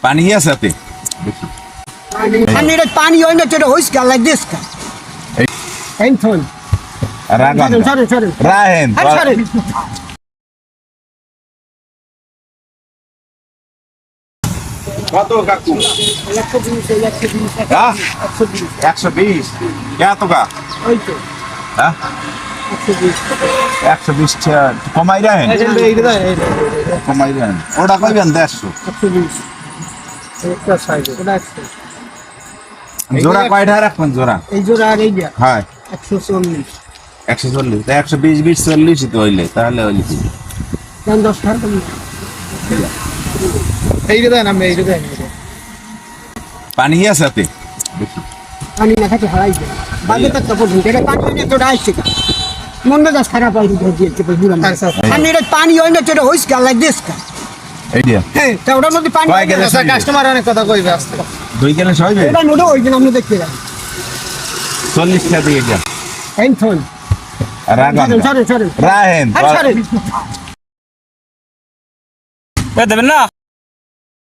পানি আছে এতে? পানি হয় না, যেটা হইস গা লাইক দিস কা এই থন রাগান রাহেন কত কাকু? 120 কত কা? হ্যাঁ 120 কমাই রাহেন, কমাই রাহেন। ওটা কইবেন 150 জোড়া কয়টা রাখবেন? জোড়া এই জোড়া আর এই দিয়া হ্যাঁ 140 140 120 20 40 তো হইলে তাহলে হইলে কি দাম 10 টাকা কম এইটা দেন, আমি এইটা দেন। পানি আছে এতে? পানি না থাকে হারাই যায় বাজে তো পড়ছে, এটা পানি হয় না, যেটা আইছে কা মন মেজাজ খারাপ হয় দিয়েছে বুঝলাম। আমি এটা পানি হয় না, যেটা হইস গা লাইক দিস কা এই দিয়া হ্যাঁ, তা ওটার মধ্যে পানি কয় গেলে কাস্টমার অনেক কথা কইবে আসতে 2 গ্লাস হইবে? এটা নোডো ওই দিন আপনি দেখতে যান 40 টাকা দিয়ে যা এই থন রাগান সরে রাহেন সরে দেবেন না।